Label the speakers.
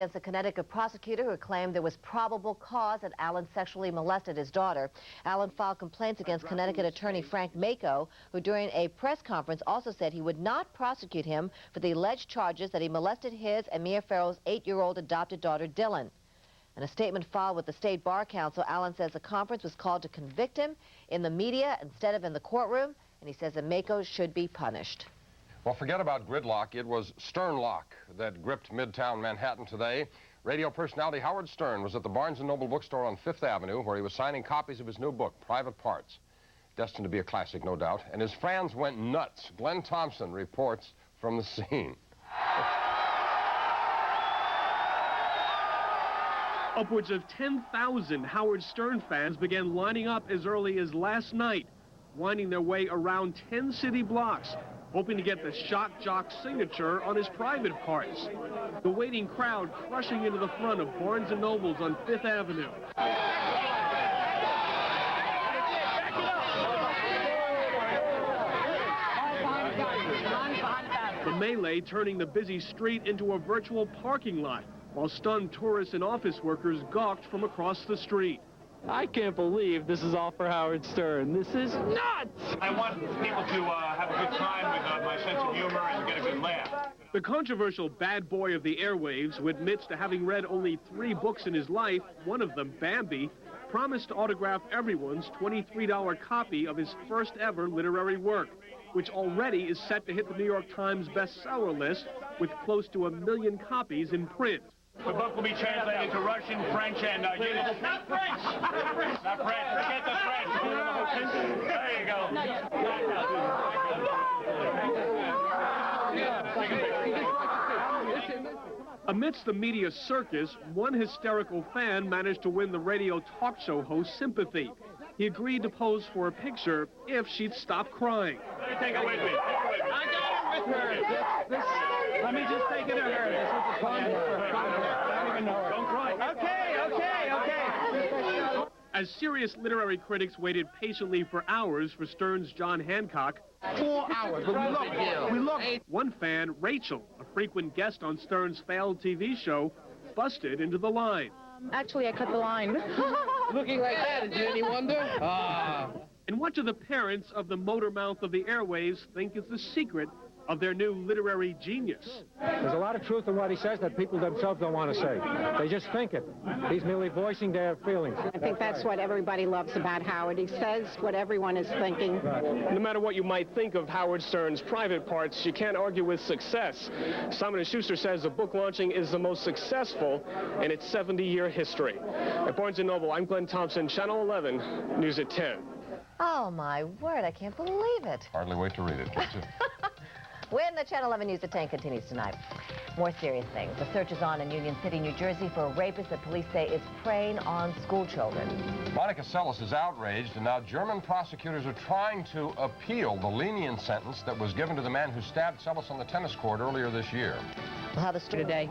Speaker 1: Against a Connecticut prosecutor who claimed there was probable cause that Allen sexually molested his daughter. Allen filed complaints against Connecticut attorney Frank Mako, who during a press conference also said he would not prosecute him for the alleged charges that he molested his and Mia Farrow's 8-year-old adopted daughter, Dylan. In a statement filed with the State Bar Council, Allen says the conference was called to convict him in the media instead of in the courtroom, and he says that Mako should be punished.
Speaker 2: Well, forget about gridlock. It was Sternlock that gripped Midtown Manhattan today. Radio personality Howard Stern was at the Barnes & Noble bookstore on Fifth Avenue, where he was signing copies of his new book, Private Parts. Destined to be a classic, no doubt. And his fans went nuts. Glenn Thompson reports from the scene.
Speaker 3: Upwards of 10,000 Howard Stern fans began lining up as early as last night, winding their way around 10 city blocks, hoping to get the shock jock signature on his private parts. The waiting crowd crushing into the front of Barnes & Noble's on Fifth Avenue. The melee turning the busy street into a virtual parking lot, while stunned tourists and office workers gawked from across the street.
Speaker 4: I can't believe this is all for Howard Stern. This is nuts!
Speaker 5: I want people to have a good time with my sense of humor and get a good laugh.
Speaker 3: The controversial bad boy of the airwaves, who admits to having read only 3 books in his life, one of them, Bambi, promised to autograph everyone's $23 copy of his first ever literary work, which already is set to hit the New York Times bestseller list with close to 1 million copies in print.
Speaker 5: The book will be translated to Russian, French, and Yiddish. Not French! Not French! Not French! Forget the French! There you go.
Speaker 3: Amidst the media circus, one hysterical fan managed to win the radio talk show host's sympathy. He agreed to pose for a picture if she'd stop crying.
Speaker 5: Let me take it with me.
Speaker 4: I got it with her. Let me just take it to her. This was a fun for her. I don't even know her.
Speaker 5: Don't cry.
Speaker 4: Okay.
Speaker 3: As serious literary critics waited patiently for hours for Stern's John Hancock,
Speaker 4: 4 hours, but we look.
Speaker 3: One fan, Rachel, a frequent guest on Stern's failed TV show, busted into the line.
Speaker 6: Actually, I cut the line.
Speaker 4: Looking like that, is it any wonder?
Speaker 3: And what do the parents of the motor mouth of the airwaves think is the secret of their new literary genius?
Speaker 7: There's a lot of truth in what he says that people themselves don't want to say. They just think it. He's merely voicing their feelings.
Speaker 6: I think that's what everybody loves about Howard. He says what everyone is thinking.
Speaker 3: No matter what you might think of Howard Stern's private parts, you can't argue with success. Simon & Schuster says the book launching is the most successful in its 70-year history. At Barnes & Noble, I'm Glenn Thompson, Channel 11, News at 10.
Speaker 1: Oh, my word, I can't believe it.
Speaker 2: Hardly wait to read it, can't you?
Speaker 1: When the Channel 11 News at 10 continues tonight. More serious things. The search is on in Union City, New Jersey for a rapist that police say is preying on school children. Monica
Speaker 2: Seles is outraged, and now German prosecutors are trying to appeal the lenient sentence that was given to the man who stabbed Seles on the tennis court earlier this year.
Speaker 1: We'll have the story today.